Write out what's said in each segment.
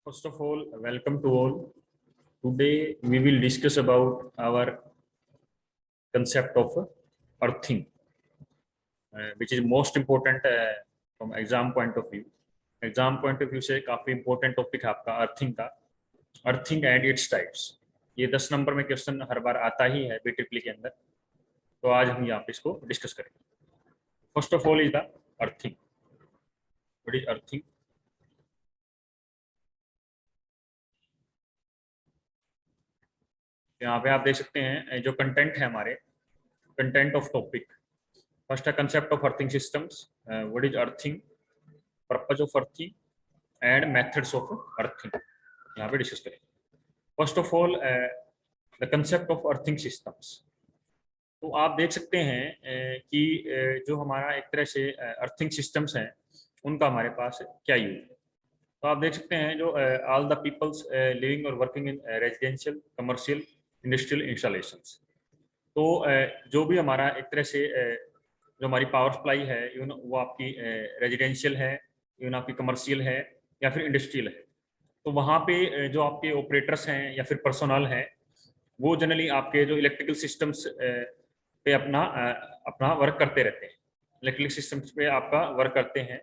First of all, welcome to all. Today we will discuss about our concept of earthing, which is most important from exam point of view. Exam point of view से काफी important topic है आपका earthing का। Earthing and its types, ये 10 number में question हर बार आता ही है बीट्रिपली के अंदर, तो आज हम यहाँ पे इसको डिस्कस करेंगे। First of all is the earthing. What is earthing? यहाँ पे आप देख सकते हैं जो कंटेंट है हमारे, कंटेंट ऑफ टॉपिक। फर्स्ट है concept of earthing systems, what is earthing, purpose of earthing and methods of earthing, यहाँ पे डिस्कस करेंगे। First of all the concept of earthing systems. तो आप देख सकते हैं कि जो हमारा एक तरह से अर्थिंग सिस्टम्स हैं उनका हमारे पास क्या यूज है। तो आप देख सकते हैं जो ऑल द पीपल्स लिविंग और working in residential, commercial, industrial installations. तो जो भी हमारा एक तरह से जो हमारी पावर सप्लाई है इवन वो आपकी रेजिडेंशियल है, इवन आपकी कमर्शियल है या फिर इंडस्ट्रियल है, तो वहाँ पे जो आपके ऑपरेटर्स हैं या फिर पर्सनल हैं वो जनरली आपके जो इलेक्ट्रिकल सिस्टम्स पे अपना वर्क करते रहते हैं। इलेक्ट्रिकल सिस्टम्स पे आपका वर्क करते हैं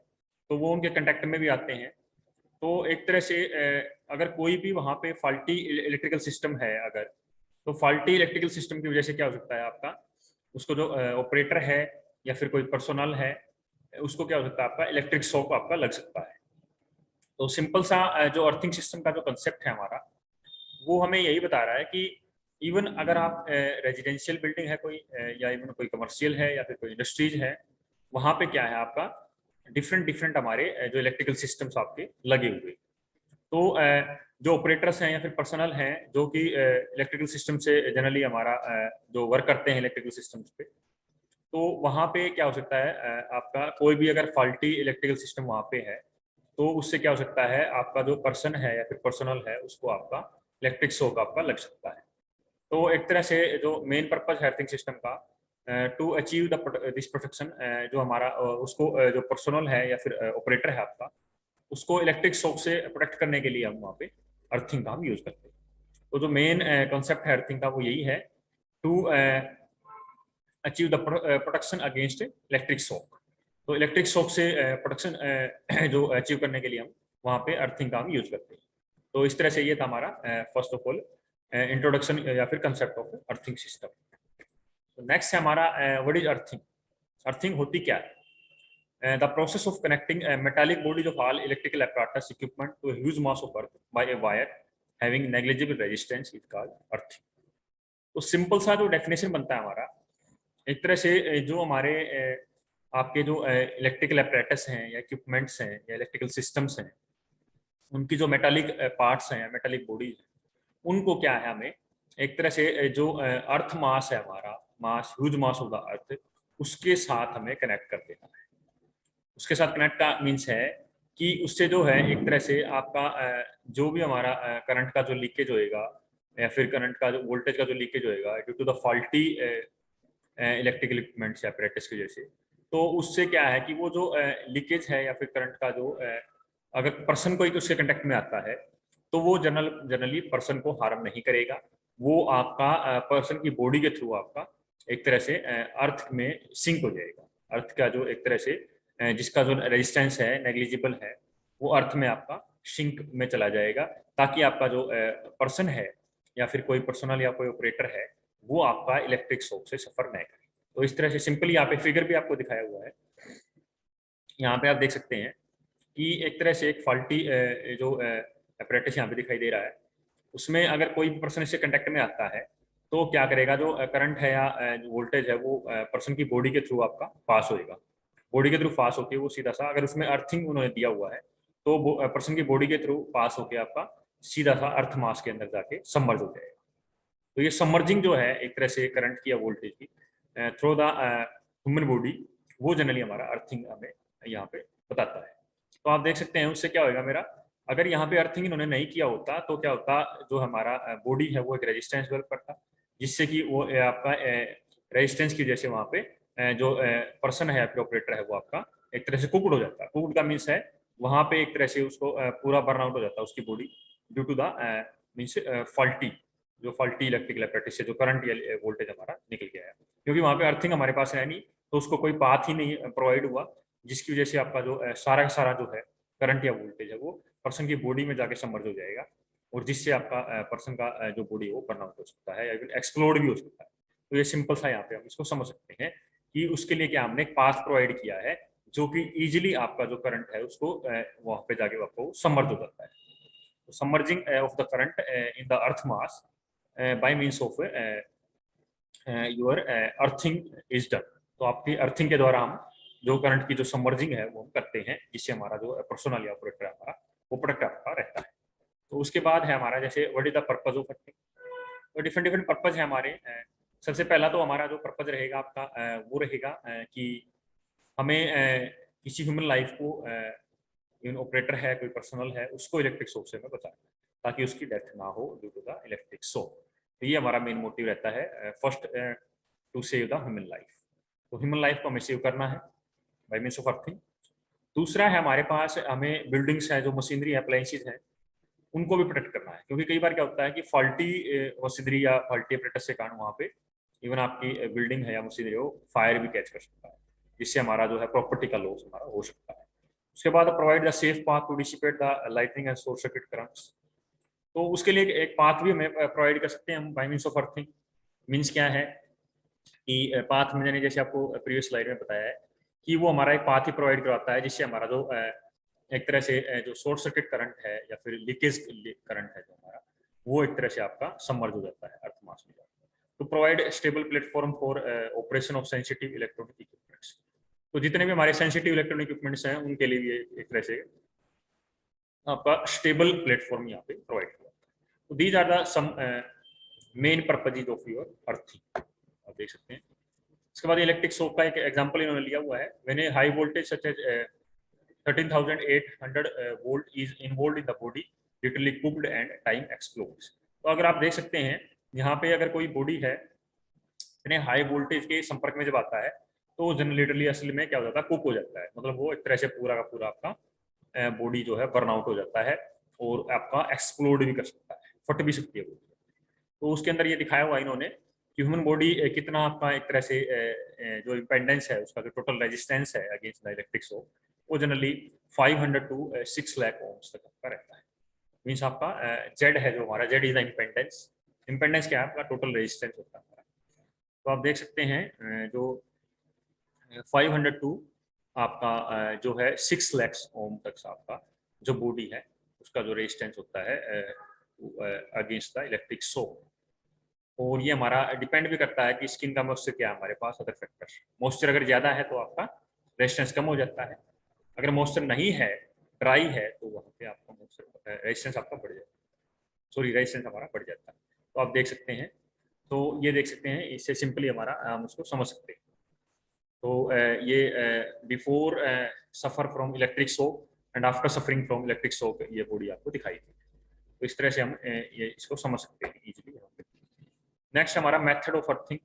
तो वो उनके कंटेक्ट में भी आते हैं। तो एक तरह से अगर कोई भी वहाँ पे फॉल्टी इलेक्ट्रिकल सिस्टम है अगर, तो फॉल्टी इलेक्ट्रिकल सिस्टम की वजह से क्या हो सकता है आपका, उसको जो ऑपरेटर है या फिर कोई पर्सनल है उसको क्या हो सकता है, आपका इलेक्ट्रिक शॉक आपका लग सकता है। तो सिंपल सा जो अर्थिंग सिस्टम का जो कंसेप्ट है हमारा वो हमें यही बता रहा है कि इवन अगर आप रेजिडेंशियल बिल्डिंग है कोई या इवन कोई कमर्शियल है या फिर कोई इंडस्ट्रीज है, वहाँ पे क्या है आपका डिफरेंट हमारे जो इलेक्ट्रिकल सिस्टम्स आपके लगे हुए। तो जो ऑपरेटर्स हैं या फिर पर्सनल हैं जो कि इलेक्ट्रिकल सिस्टम से जनरली हमारा जो वर्क करते हैं इलेक्ट्रिकल सिस्टम्स पे, तो वहाँ पे क्या हो सकता है आपका कोई भी अगर फॉल्टी इलेक्ट्रिकल सिस्टम वहाँ पे है तो उससे क्या हो सकता है आपका जो पर्सन है या फिर पर्सनल है उसको आपका इलेक्ट्रिक शॉक आपका लग सकता है। तो एक तरह से जो मेन पर्पज है अर्थिंग सिस्टम का टू अचीव दिस प्रोटेक्शन, जो हमारा उसको जो पर्सनल है या फिर ऑपरेटर है आपका उसको इलेक्ट्रिक शॉक से प्रोटेक्ट करने के लिए हम वहाँ पे अर्थिंग का हम यूज करते हैं। तो जो मेन कॉन्सेप्ट है अर्थिंग का वो यही है, to achieve the protection against electric shock. तो इलेक्ट्रिक शॉक से प्रोटेक्शन जो अचीव करने के लिए हम वहाँ पे अर्थिंग का हम यूज करते हैं। तो इस तरह से ये था हमारा फर्स्ट ऑफ ऑल इंट्रोडक्शन या फिर कंसेप्ट ऑफ अर्थिंग सिस्टम। तो नेक्स्ट है हमारा व्हाट इज अर्थिंग। अर्थिंग होती क्या है? The process of connecting metallic bodies of all electrical apparatus equipment to huge mass of earth by a wire having negligible resistance is called earthing. तो simple सा जो definition बनता है हमारा, एक तरह से जो हमारे आपके जो इलेक्ट्रिकल apparatus हैं या इक्विपमेंट्स हैं या इलेक्ट्रिकल सिस्टम्स हैं उनकी जो मेटालिक पार्ट्स हैं, मेटालिक बॉडीज हैं, उनको क्या है हमें एक तरह से जो अर्थ मास है हमारा, mass huge mass of the earth, उसके साथ हमें कनेक्ट कर देना है। उसके साथ कनेक्ट का मीन्स है कि उससे जो है एक तरह से आपका जो भी हमारा करंट का जो लीकेज होएगा या फिर करंट का जो वोल्टेज का जो लीकेज होएगा due to the faulty electrical equipments या apparatus की वजह से, तो उससे क्या है कि वो जो लीकेज है या फिर करंट का जो अगर पर्सन कोई उसके कंटेक्ट में आता है तो वो जनरली पर्सन को हार्म नहीं करेगा। वो आपका पर्सन की बॉडी के थ्रू आपका एक तरह से अर्थ में सिंक हो जाएगा। अर्थ का जो एक तरह से जिसका जो रेजिस्टेंस है नेग्लिजिबल है वो अर्थ में आपका सिंक में चला जाएगा, ताकि आपका जो पर्सन है या फिर कोई पर्सनल या कोई ऑपरेटर है वो आपका इलेक्ट्रिक शॉक से सफर नहीं करे। तो इस तरह से सिंपली यहाँ पे फिगर भी आपको दिखाया हुआ है, यहाँ पे आप देख सकते हैं कि एक तरह से एक फॉल्टी जो apparatus यहाँ पे दिखाई दे रहा है उसमें अगर कोई पर्सन इससे कंटेक्ट में आता है तो क्या करेगा, जो करंट है या जो वोल्टेज है वो पर्सन की बॉडी के थ्रू आपका पास होएगा। बॉडी के थ्रू पास होके वो सीधा सा, अगर उसमें अर्थिंग उन्होंने दिया हुआ है तो पर्सन की बॉडी के थ्रू पास होके आपका सीधा सा अर्थ मास के अंदर जाके सबमर्ज हो जाएगा। तो ये सबमर्जिंग जो है एक तरह से करंट की या वोल्टेज की थ्रू द ह्यूमन बॉडी, वो जनरली हमारा अर्थिंग हमें यहाँ पे बताता है। तो आप देख सकते हैं उससे क्या होगा मेरा, अगर यहाँ पे अर्थिंग इन्होंने नहीं किया होता तो क्या होता, जो हमारा बॉडी है वो एक रेजिस्टेंस डेवलप करता, जिससे कि वो आपका रेजिस्टेंस की वजह से वहाँ पे जो पर्सन है आपके ऑपरेटर है वो आपका एक तरह से कुकड हो जाता है। कुकड का मीन्स है वहां पे एक तरह से उसको पूरा बर्न आउट हो जाता है उसकी body due to the means faulty, जो फॉल्टी इलेक्ट्रिकल अपरेटिस से जो करंट या वोल्टेज हमारा निकल गया है, क्योंकि वहां पे अर्थिंग हमारे पास है नहीं, तो उसको कोई पाथ ही नहीं प्रोवाइड हुआ, जिसकी वजह से आपका जो सारा का सारा जो है करंट या वोल्टेज है वो पर्सन की बॉडी में जाके सबमर्ज हो जाएगा, और जिससे आपका पर्सन का जो बॉडी है वो बर्न आउट हो सकता है या फिर एक्सप्लोड भी हो सकता है। तो ये सिंपल सा यहाँ पे हम इसको समझ सकते हैं कि उसके लिए क्या हमने एक पाथ प्रोवाइड किया है, जो कि इजीली आपका जो करंट है उसको वहां पे जाके आपको सबमर्ज हो जाता है। तो submerging of the current in the earth mass by means of your earthing is done. तो आपकी अर्थिंग के द्वारा हम जो करंट की जो सबमर्जिंग है वो हम करते हैं, जिससे हमारा जो पर्सनल या ऑपरेटर है हमारा वो प्रोडक्ट आपका रहता है। तो उसके बाद है हमारा जैसे what is the purpose of earthing. तो डिफरेंट डिफरेंट पर्पज है हमारे। सबसे पहला तो हमारा जो पर्पज रहेगा आपका वो रहेगा कि हमें किसी ह्यूमन लाइफ को इवन ऑपरेटर है कोई पर्सनल है उसको इलेक्ट्रिक शॉक से हमें बचाना है, ताकि उसकी डेथ ना हो due to the electric shock. तो ये हमारा मेन मोटिव रहता है, first to save the human life. तो ह्यूमन लाइफ को हमें सेव करना है बाय मीन्स ऑफ अर्थिंग। दूसरा है हमारे पास हमें बिल्डिंग्स है, जो मशीनरी अप्लायंसेज है, उनको भी प्रोटेक्ट करना है, क्योंकि कई बार क्या होता है कि फॉल्टी मशीनरी या फॉल्टी अपरेटर के कारण वहाँ पे इवन आपकी बिल्डिंग है या मशीनरी हो फायर भी कैच कर सकता है, जिससे हमारा जो है प्रॉपर्टी का लॉस हमारा हो सकता है। उसके बाद provide the safe path to dissipate the lightning and short circuit currents. तो उसके लिए एक पाथ भी हमें प्रोवाइड कर सकते हैं हम bye means of earthing. Means क्या है कि पाथ में मैंने जैसे आपको प्रीवियस स्लाइड में बताया है कि वो हमारा एक पाथ ही प्रोवाइड करवाता है, जिससे हमारा जो एक तरह से जो शॉर्ट सर्किट करंट है या फिर लीकेज करंट है जो हमारा, वो एक तरह से आपका सबमर्ज हो जाता है अर्थ मास में जाकर। तो provide stable platform for operation of sensitive electronic equipments. तो जितने भी हमारे सेंसिटिव इलेक्ट्रॉनिक इक्विपमेंट्स हैं उनके लिए भी एक तरह से आपका स्टेबल प्लेटफॉर्म यहाँ पे प्रोवाइड किया। तो these are the some main purposes of your earthing, आप देख सकते हैं। इसके बाद इलेक्ट्रिक शॉक का एक एग्जांपल इन्होंने लिया हुआ है, when a high voltage such as 13,800 volt is involved in the body literally cooked and time explodes. तो अगर आप देख सकते हैं यहाँ पे अगर कोई बॉडी है इतने हाई वोल्टेज के संपर्क में जब आता है तो जनरेटरली असल में क्या हो जाता है, कुक हो जाता है, मतलब वो एक तरह से पूरा का पूरा आपका बॉडी जो है बर्नआउट हो जाता है और आपका एक्सप्लोड भी कर सकता है, फट भी सकती है बॉडी। तो उसके अंदर ये दिखाया हुआ इन्होंने कि ह्यूमन बॉडी कितना आपका एक तरह से जो इम्पेंडेंस है उसका जो टोटल रेजिस्टेंस है अगेंस्ट द इलेक्ट्रिक शॉक, वो जनरली 500 टू 6 लाख ओम्स तक आपका रहता है। मीन्स आपका जेड है जो हमारा, जेड इज द इम्पेंडेंस। इम्पेंडेंस क्या है आपका, टोटल रेजिस्टेंस होता है हमारा। तो आप देख सकते हैं जो 500 टू आपका जो है 6 लैक्स ओम तक आपका जो बॉडी है उसका जो रेजिस्टेंस होता है अगेंस्ट द इलेक्ट्रिक शॉक। और ये हमारा डिपेंड भी करता है कि स्किन का मॉइस्चर क्या है हमारे पास, अदर फैक्टर्स। मॉइस्चर अगर ज़्यादा है तो आपका रेजिस्टेंस कम हो जाता है, अगर मॉइस्चर नहीं है, ड्राई है, तो वहाँ पे आपका मॉइस्चर रेजिस्टेंस आपका बढ़ जाता है, सॉरी रेजिस्टेंस हमारा बढ़ जाता है। तो आप देख सकते हैं, तो ये देख सकते हैं, इससे सिंपली हमारा हम उसको समझ सकते हैं। तो ये before suffer from electric shock and after suffering from electric shock ये बॉडी आपको दिखाई दी। तो इस तरह से हम ये इसको समझ सकते हैं इजीली यहाँ पे। नेक्स्ट हमारा मेथड ऑफ अर्थिंग।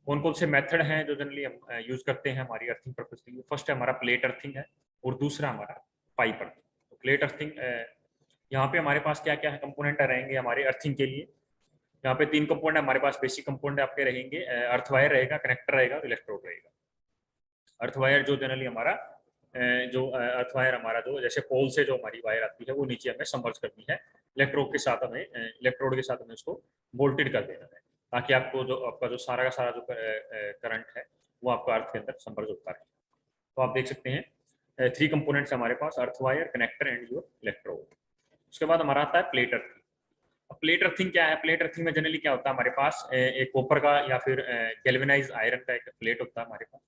कौन कौन से मेथड हैं जो जनरली हम यूज करते हैं हमारी अर्थिंग पर्पज के लिए। फर्स्ट है हमारा प्लेट अर्थिंग है और दूसरा हमारा पाइप अर्थिंग। तो प्लेट अर्थिंग यहाँ पे हमारे पास क्या क्या है कंपोनेंट रहेंगे हमारे अर्थिंग के लिए। यहाँ पे 3 कंपोनेंट हमारे पास बेसिक कंपोनेंट आपके रहेंगे, अर्थ वायर रहेगा, कनेक्टर रहेगा और इलेक्ट्रोड रहेगा। अर्थ वायर जो जनरली हमारा जो अर्थ वायर हमारा जो जैसे पोल से जो हमारी वायर आती है वो नीचे हमें संपर्क करनी है, इलेक्ट्रोड के साथ हमें इलेक्ट्रोड के साथ हमें उसको बोल्टेड कर देना है, ताकि आपको जो आपका जो सारा का सारा जो करंट है वो आपका अर्थ के अंदर संपर्क होता रहे। तो आप देख सकते हैं 3 कंपोनेंट्स हमारे पास, earth wire, connector and your electrode. उसके बाद हमारा आता है प्लेट अर्थिंग। अब प्लेट अर्थिंग क्या है, प्लेट अर्थिंग में जनरली क्या होता है हमारे पास एक कॉपर का या फिर गैल्वेनाइज आयरन का एक प्लेट होता है हमारे पास,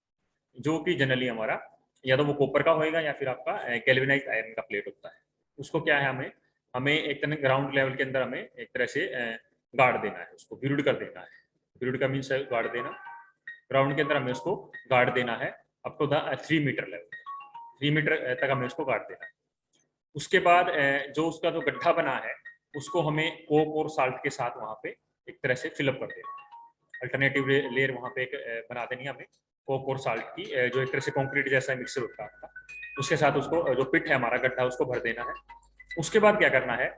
जो कि जनरली हमारा या तो वो कॉपर का होएगा या फिर आपका गैल्वेनाइज आयरन का प्लेट होता है। उसको क्या है हमें हमें एक तरह ग्राउंड लेवल के अंदर हमें एक तरह से गाड़ देना है, उसको ग्रिड कर देना है। ग्रिड का मीन्स है गाड़ देना, ग्राउंड के अंदर हमें उसको गाड़ देना है up to the 3 meter level, 3 meter तक हमें उसको गाड़ देना है। उसके बाद जो उसका जो गड्ढा बना है उसको हमें कोक और साल्ट के साथ वहां पे एक तरह से फिलअप कर देना है। अल्टरनेटिव लेयर वहां पे एक बना देनी है हमें कोक और साल्ट की, जो एक तरह से कंक्रीट जैसा मिक्सर होता है आपका, उसके साथ उसको जो पिट है हमारा गड्ढा उसको भर देना है। उसके बाद क्या करना है,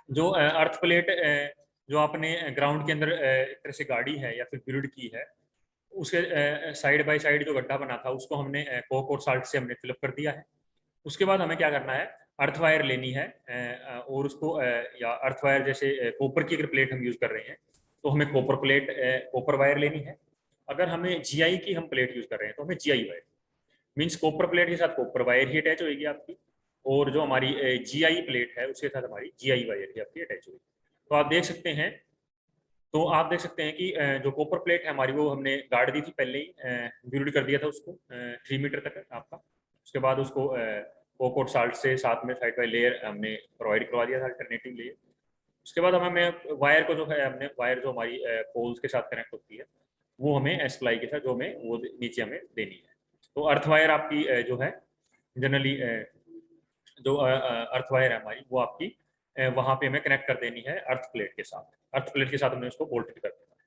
जो अर्थ प्लेट जो आपने ग्राउंड के अंदर एक तरह से गाड़ी है या फिर बिल्ड की है, उसके साइड बाय साइड जो गड्ढा बना था उसको हमने कोक और साल्ट से हमने फिलअप कर दिया है। उसके बाद हमें क्या करना है, अर्थ वायर लेनी है और उसको या अर्थ वायर जैसे कॉपर की अगर प्लेट हम यूज कर रहे हैं तो हमें कॉपर प्लेट कॉपर वायर लेनी है। अगर हमें जीआई की हम प्लेट यूज कर रहे हैं तो हमें GI wire, means copper plate के साथ कॉपर वायर ही अटैच होगी आपकी, और जो हमारी जीआई प्लेट है उसके साथ हमारी जीआई वायर ही आपकी अटैच होगी। तो आप देख सकते हैं, तो आप देख सकते हैं कि जो कॉपर प्लेट है हमारी वो हमने गाड़ दी थी पहले ही, बिल्ड कर दिया था उसको 3 मीटर तक आपका। उसके बाद उसको कोक और साल्ट से साथ में साइड बाई लेयर हमने प्रोवाइड करवा दिया था, अल्टरनेटिव लेयर। उसके बाद हमें वायर को जो है, हमने वायर जो हमारी पोल्स के साथ कनेक्ट होती है वो हमें एसप्लाई के साथ जो हमें वो नीचे हमें देनी है। तो अर्थ वायर आपकी जो है जनरली जो अर्थ वायर है हमारी वो आपकी वहां पे हमें कनेक्ट कर देनी है अर्थ प्लेट के साथ। अर्थ प्लेट के साथ हमने उसको बोल्टेड कर देना है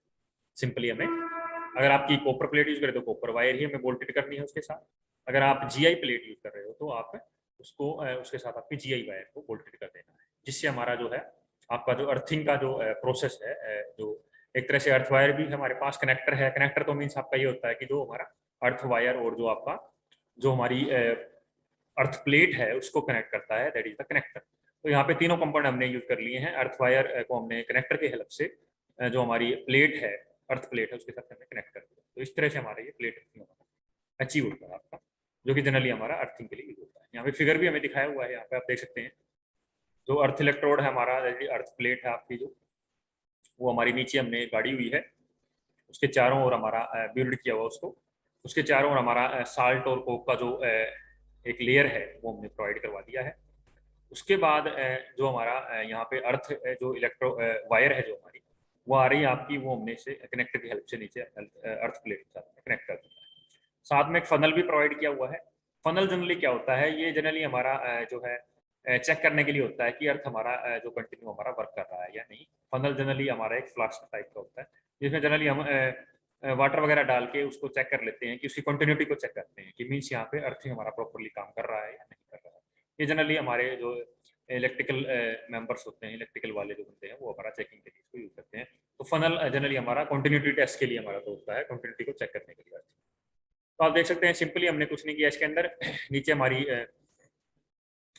सिंपली हमें। अगर आपकी कॉपर प्लेट यूज करें तो कॉपर वायर ही हमें बोल्टेड करनी है उसके साथ। अगर आप जीआई प्लेट यूज कर रहे हो तो आप उसको उसके साथ आपकी जीआई वायर को बोल्टेड कर देना है, जिससे हमारा जो है आपका जो अर्थिंग का जो प्रोसेस है, जो एक तरह से अर्थ वायर भी हमारे पास कनेक्टर है। कनेक्टर तो मीन्स आपका ये होता है कि जो हमारा अर्थ वायर और जो आपका जो हमारी अर्थ प्लेट है उसको कनेक्ट करता है, दैट इज द कनेक्टर। तो यहाँ पे तीनों कंपोनेंट हमने यूज कर लिए हैं। अर्थ वायर को हमने कनेक्टर की हेल्प से जो हमारी प्लेट है, अर्थ प्लेट है उसके साथ हमने कनेक्ट कर दिया। तो इस तरह से हमारा ये प्लेट अचीव होता है आपका, जो कि जनरली हमारा अर्थिंग के लिए यूज होता है। यहाँ पे फिगर भी हमें दिखाया हुआ है, यहाँ पे आप देख सकते हैं जो अर्थ इलेक्ट्रोड है हमारा, अर्थ प्लेट है आपकी जो, वो हमारी नीचे हमने गाड़ी हुई है, उसके चारों ओर हमारा बिल्ड किया हुआ उसको, उसके चारों ओर हमारा साल्ट और कोक का जो एक लेयर है वो हमने प्रोवाइड करवा दिया है। उसके बाद जो हमारा यहाँ पे अर्थ जो इलेक्ट्रो वायर है जो हमारी वो आ रही है आपकी, वो हमने इसे कनेक्टर की हेल्प से नीचे अर्थ प्लेट के साथ कनेक्ट कर दिया है। साथ में एक फनल भी प्रोवाइड किया हुआ है। फनल जनरली क्या होता है, ये जनरली हमारा जो है चेक करने के लिए होता है कि अर्थ हमारा जो कंटिन्यू हमारा वर्क कर रहा है या नहीं। फनल जनरली हमारा एक फ्लास्क टाइप का होता है, जिसमें जनरली हम वाटर वगैरह डाल के उसको चेक कर लेते हैं कि उसकी कंटिन्यूटी को चेक करते हैं कि मीन्स यहाँ पे अर्थिंग हमारा प्रॉपरली काम कर रहा है या नहीं कर रहा है। ये जनरली हमारे जो इलेक्ट्रिकल मेंबर्स होते हैं, इलेक्ट्रिकल वाले जो होते हैं वो हमारा चेकिंग के लिए इसको यूज करते हैं। तो फनल जनरली हमारा कंटिन्यूटी टेस्ट के लिए हमारा तो होता है, कंटिन्यूटी को चेक करने के लिए। तो आप देख सकते हैं सिंपली हमने कुछ नहीं किया इसके अंदर। नीचे हमारी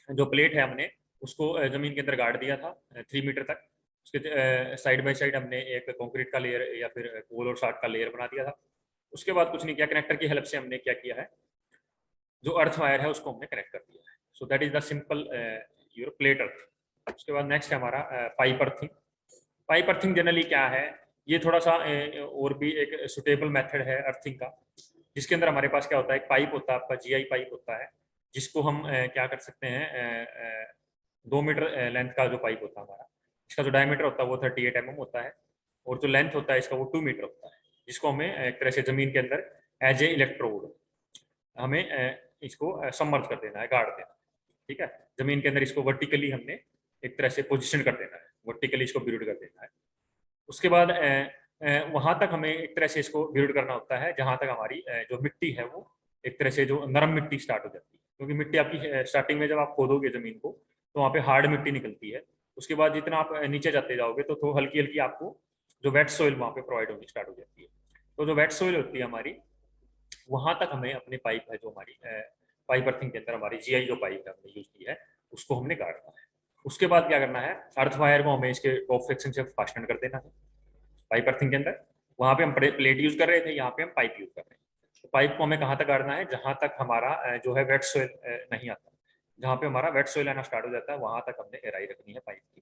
जो प्लेट है हमने उसको जमीन के अंदर गाड़ दिया था 3 मीटर तक। उसके साइड बाय साइड हमने एक कंक्रीट का लेयर या फिर कोल और साट का लेयर बना दिया था। उसके बाद कुछ नहीं किया, कनेक्टर की हेल्प से हमने क्या किया है, जो अर्थ वायर है उसको हमने कनेक्ट कर दिया है। So that is the simple your plate earth. उसके बाद नेक्स्ट है हमारा pipe earthing. Pipe earthing generally क्या है, ये थोड़ा सा और भी एक सुटेबल मेथड है अर्थिंग का, जिसके अंदर हमारे पास क्या होता है, एक पाइप होता है आपका, जीआई पाइप होता है, जिसको हम क्या कर सकते हैं, 2 मीटर लेंथ का जो पाइप होता है हमारा, इसका जो डायमीटर होता है वो 38 mm होता है, और जो लेंथ होता है इसका वो 2 मीटर होता है, जिसको हमें एक तरह से जमीन के अंदर एज ए इलेक्ट्रोड हमें इसको सबमर्ज कर देना है, गाड़ देना है। ठीक है, जमीन के अंदर इसको वर्टिकली हमने एक तरह से पोजिशन कर देना है, वर्टिकली इसको बिल्ड कर देना है। उसके बाद वहां तक हमें एक तरह से इसको बिल्ड करना होता है जहां तक हमारी जो मिट्टी है वो एक तरह से जो नरम मिट्टी स्टार्ट हो जाती है, क्योंकि मिट्टी आपकी स्टार्टिंग में जब आप खोदोगे जमीन को तो वहाँ पे हार्ड मिट्टी निकलती है। उसके बाद जितना आप नीचे जाते जाओगे तो हल्की हल्की आपको जो वेट सोइल वहाँ पे प्रोवाइड होनी स्टार्ट हो जाती है। तो जो वेट सोइल होती है हमारी, वहां तक हमें अपनी पाइप है जो हमारी पाइप अर्थिंग के अंदर हमारी जीआई जो पाइप है हमने यूज की है उसको हमने गाड़ना है। उसके बाद क्या करना है, अर्थ वायर को हमें इसके टॉप सेक्शन से फास्टन कर देना है पाइप अर्थिंग के अंदर। वहां पे हम प्लेट यूज कर रहे थे, यहाँ पे हम पाइप यूज कर रहे हैं। तो पाइप को हमें कहाँ तक गाड़ना है, जहां तक हमारा जो है वेट सोइल नहीं आता, जहाँ पे हमारा वेट सोइल आना स्टार्ट हो जाता है वहां तक हमने गहराई रखनी है पाइप की।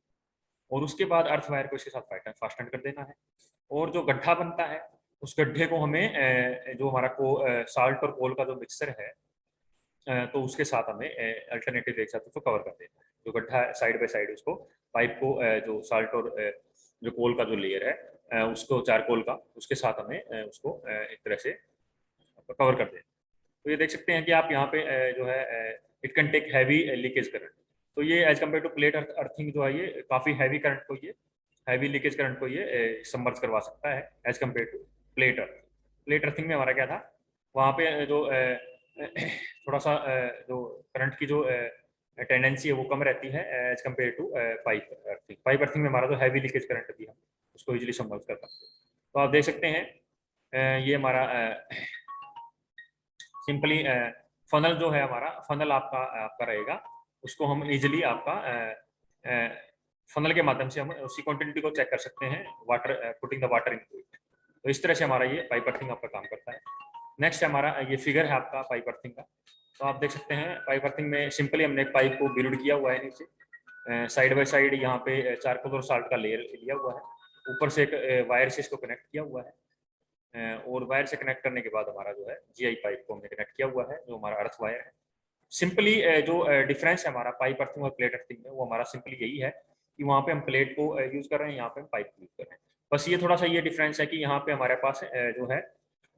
और उसके बाद अर्थ वायर को इसके साथ फास्टन कर देना है। और जो गड्ढा बनता है उस गड्ढे को हमें जो हमारा साल्ट और कोल का जो मिक्सचर है, तो उसके साथ हमें अल्टरनेटिव एक साथ उसको कवर कर देना है। जो गड्ढा साइड बाय साइड उसको पाइप को जो साल्ट और जो कोल का जो लेयर है उसको चारकोल का, उसके साथ हमें उसको एक तरह से कवर कर देना। तो ये देख सकते हैं कि आप यहाँ पे जो है it can take heavy leakage current. तो ये as compare to plate earthing जो है ये काफ़ी हैवी करंट को, ये हैवी लीकेज करंट को ये सबमर्ज करवा सकता है as compare to plate earth. Plate earthing में हमारा क्या था, वहाँ पे जो थोड़ा सा जो करंट की जो टेंडेंसी है वो कम रहती है as compare to pipe earthing. Pipe earthing में हमारा जो हैवी लीकेज करंट भी हम उसको इजीली संभल कर सकते हैं। तो आप देख सकते हैं ये हमारा सिंपली फनल जो है हमारा, फनल आपका आपका रहेगा, उसको हम इजीली आपका फनल के माध्यम से हम उसी क्वांटिटी को चेक कर सकते हैं, water putting the water into it. तो इस तरह से हमारा ये पाइप अर्थिंग आपका काम करता है। नेक्स्ट हमारा ये फिगर है आपका पाइप अर्थिंग का। तो आप देख सकते हैं पाइप अर्थिंग में सिंपली हमने एक पाइप को बिल्ड किया हुआ है नीचे, साइड बाय साइड यहाँ पे चारकोल और साल्ट का लेयर लिया हुआ है, ऊपर से एक वायर से इसको कनेक्ट किया हुआ है, और वायर से कनेक्ट करने के बाद हमारा जो है जीआई पाइप को हमने कनेक्ट किया हुआ है जो हमारा अर्थ वायर है। सिंपली जो डिफरेंस है हमारा पाइप अर्थिंग और प्लेट अर्थिंग में, वो हमारा सिंपली यही है कि वहाँ पे हम प्लेट को यूज कर रहे हैं, यहाँ पे हम पाइप यूज कर रहे हैं। बस ये थोड़ा सा ये डिफरेंस है कि यहाँ पे हमारे पास जो है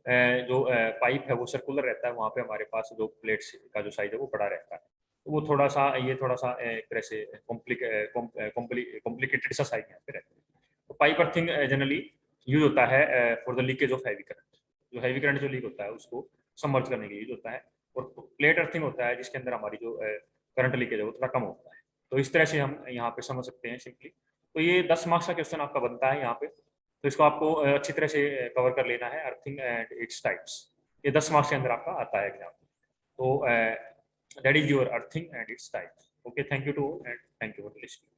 जो पाइप है वो सर्कुलर रहता है, वहाँ पे हमारे पास जो प्लेट्स का जो साइज है वो बड़ा रहता है। तो वो थोड़ा सा ये थोड़ा सा एक तरह से कॉम्प्लिकेटेड सा साइज यहाँ पे रहता है। तो पाइप अर्थिंग जनरली यूज होता है for the leakage of heavy current. जो हैवी करंट जो लीक होता है उसको सबमर्ज करने के लिए यूज होता है। और प्लेट अर्थिंग होता है जिसके अंदर हमारी जो करंट लीकेज है वो थोड़ा कम होता है। तो इस तरह से हम यहाँ पे समझ सकते हैं सिंपली। तो ये 10 मार्क्स का क्वेश्चन आपका बनता है यहाँ पे। तो इसको आपको अच्छी तरह से कवर कर लेना है, अर्थिंग एंड इट्स टाइप्स। ये 10 मार्क्स के अंदर आपका आता है एग्जाम। तो that is your earthing and its types. Okay, thank you to and thank you for listening.